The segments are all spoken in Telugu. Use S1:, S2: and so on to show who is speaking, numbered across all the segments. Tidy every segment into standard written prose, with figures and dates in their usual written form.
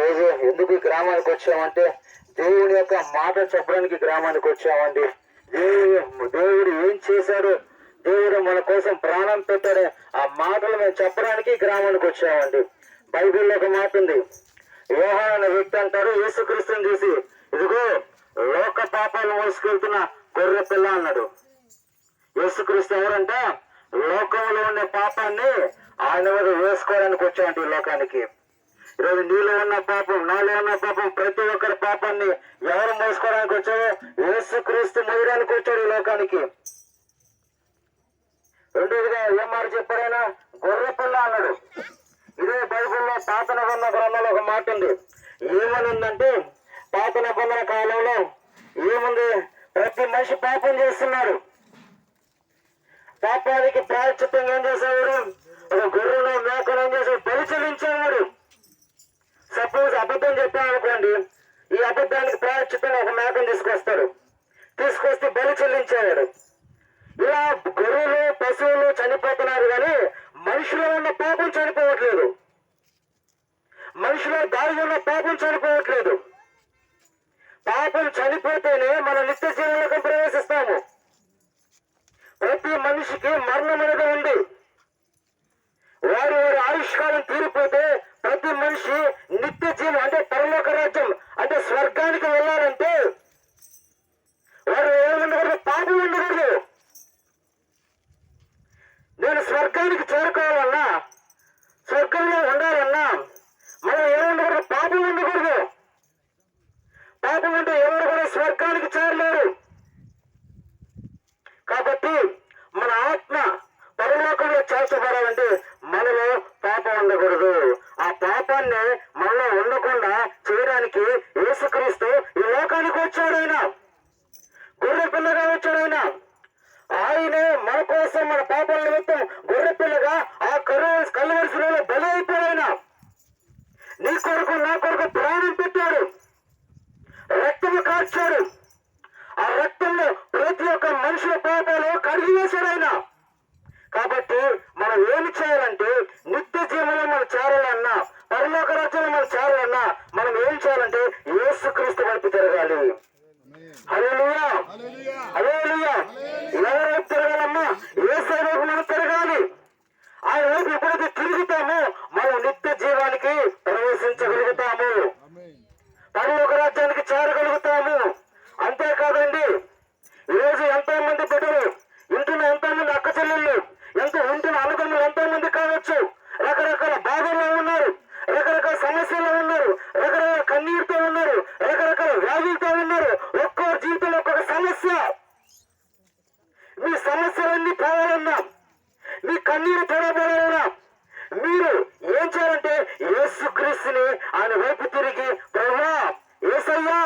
S1: ఈరోజు ఎందుకు ఈ గ్రామానికి వచ్చామంటే దేవుడి యొక్క మాట చెప్పడానికి గ్రామానికి వచ్చామండి. దేవుడు ఏం చేశాడు, దేవుడు మన కోసం ప్రాణం పెట్టాడు, ఆ మాటలు మేము చెప్పడానికి గ్రామానికి వచ్చామండి. బైబిల్లో ఒక మాట ఉంది. యోహాను అనే వ్యక్తి అంటారు యేసుక్రీస్తుని చూసి, ఇదిగో లోక పాపాలు మోసుకెళ్తున్న గొర్రె పిల్ల అన్నాడు. యేసుక్రీస్తు ఎవరంటే లోకంలో ఉండే పాపాన్ని ఆయన మీద వేసుకోవడానికి వచ్చాయంట ఈ లోకానికి. ఈరోజు నీలో ఉన్న పాపం, నాలో ఉన్న పాపం, ప్రతి ఒక్కరి పాపాన్ని ఎవరు మోసుకోవడానికి వచ్చారో యేసుక్రీస్తు మోయడానికి వచ్చాడు ఈ లోకానికి. రెండోదిగా ఏం మాట చెప్పారైనా గొర్రె పిల్ల అన్నాడు. ఇదే బైబిల్లో పాత నిబంధన గ్రంథంలో ఒక మాట ఉంది. ఏమని ఉందంటే పాత నిబంధన కాలంలో ఏముంది, ప్రతి మనిషి పాపం చేస్తున్నారు. పాపానికి ప్రాయశ్చిత్తంగా ఏం చేసేవాడు, ఒక గొర్రెను మేకను ఏం చేసేవాడు, బలి చెల్లించేవాడు. సపోజ్ అబద్ధం చెప్పాను అనుకోండి, ఈ అబద్ధానికి ప్రాయశ్చిత్తంగా ఒక మేకను తీసుకొస్తే బలి చెల్లించేవాడు. ఇలా గొర్రెలు పశువులు చనిపోతున్నారు కానీ మనుషులో ఉన్న పాపం చనిపోవట్లేదు, మనుషులో దారి ఉన్న పాపం చనిపోవట్లేదు. పాపం చనిపోతేనే మన నిత్య జీవనంలోకి ప్రవేశిస్తాము. ప్రతి మనిషికి మరణం అనేది ఉంది. వారి ఆయుష్కాలం తీరిపోతే ప్రతి మనిషి నిత్య జీవం అంటే పరలోక రాజ్యం అంటే స్వర్గానికి వెళ్ళాలంటే వారు ఏముండకూడదు, పాపం ఉండకూడదు. నేను స్వర్గానికి చేరుకోవాలన్నా, స్వర్గంలో ఉండాలన్నా మనం ఏముండకూడదు, పాపం ఉండకూడదు. పాపం అంటే ఎవరు కూడా స్వర్గానికి చేరలేరు. కాబట్టి మన ఆత్మ పరలోకంలో చేర్చబడాలంటే మనలో పాపం ఉండకూడదు. ఆ పాపాన్ని మనలో ఉండకుండా చేయడానికి యేసుక్రీస్తు ఈ లోకానికి వచ్చాడైనా, గొర్రె పిల్లగా వచ్చాడైనా. ఆయనే మన కోసం మన పాపాల నిమిత్తం గొర్రె పిల్లగా ఆ కలువరిశిలో బలి అయిపోయాడైనా. నీ కొరకు నా కొరకు ప్రాణం పెట్టాడు, రక్తము కార్చాడు. ఆ రక్తంలో ప్రతి ఒక్క మనుషుల పాపాలు కడిగి వేశాడు. కాబట్టి మనం ఏమి చేయాలంటే నిత్య జీవనంలో మనం చేరాలన్నా, పరలోక రాజ్యంలో మనం చేరాలన్నా మనం ఏం చేయాలంటే యేసుక్రీస్తు వైపు తిరగాలి. హల్లెలూయా, హల్లెలూయా. ఎవరి వైపు తిరగాలమ్మా? యేసు వైపు మనం తిరగాలి. ఆయన వైపు ఎప్పుడైతే తిరుగుతామో మనం నిత్య జీవానికి ప్రవేశించగలుగుతాము, పరలోక రాజ్యానికి చేరగలుగుతాము. అంతేకాదండి, ఈరోజు ఎంతో మంది బిడ్డలు, ఇంటున్న ఎంతో మంది అక్క చెల్లెళ్ళు, ఉంటున్న అనుకున్న ఎంతో మంది కావచ్చు, రకరకాల బాధల్లో ఉన్నారు, రకరకాల సమస్యల్లో ఉన్నారు, రకరకాల కన్నీరుతో ఉన్నారు, రకరకాల వ్యాధులతో ఉన్నారు. ఒక్కొక్క జీవితంలో ఒక్కొక్క సమస్య. మీ సమస్యలన్నీ పోవాలన్నా, మీ కన్నీరు తొడబడాలన్నా మీరు ఏం చేయాలంటే యేసుక్రీస్తుని ఆయన వైపు తిరిగి, ప్రభువా యేసయ్యా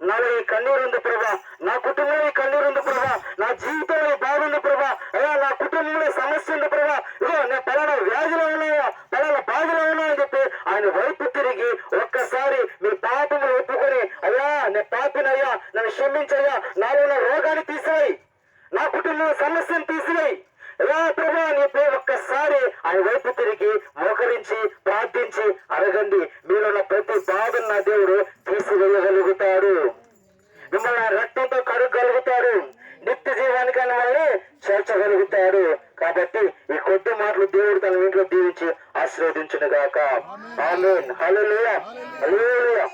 S1: నాలో ఈ కన్నీరు ఉంది ప్రభా, నా కుటుంబంలో ఈ కన్నీరు ఉంది ప్రభా, నా జీవితంలో ఈ బాధ ఉంది ప్రభా, అయ్యా నా కుటుంబంలో సమస్య ఉంది ప్రభా, ఇదో నేను పలానా వ్యాధిలో ఉన్నాయా, పలానా బాధలో ఉన్నా అని చెప్పి ఆయన వైపు తిరిగి ఒక్కసారి మీ పాపములు ఒప్పుకొని, అయ్యా నేను పాపినయ్యా, నన్ను క్షమించయ్యా, నాలో ఉన్న రోగాన్ని తీసేయి, నా కుటుంబంలో సమస్యను తీసివేయి, అయ్యా ప్రభా అని చెప్పి ఒక్కసారి ఆయన వైపు తిరిగి మోకరించి ప్రార్థించి అడగండి. మీలో ఉన్న ప్రతి బాధను నా దేవుడు తీసివేయగలుగుతాడు, మిమ్మల్ని రక్తంతో కడుగలుగుతాడు, నిత్య జీవానికి మిమ్మల్ని చేర్చగలుగుతాడు. కాబట్టి ఈ కొద్ది మాటలు దేవుడు తన ఇంట్లో దీవించి ఆశీర్వదించును గాక. ఆమేన్. హల్లెలూయా, హల్లెలూయా.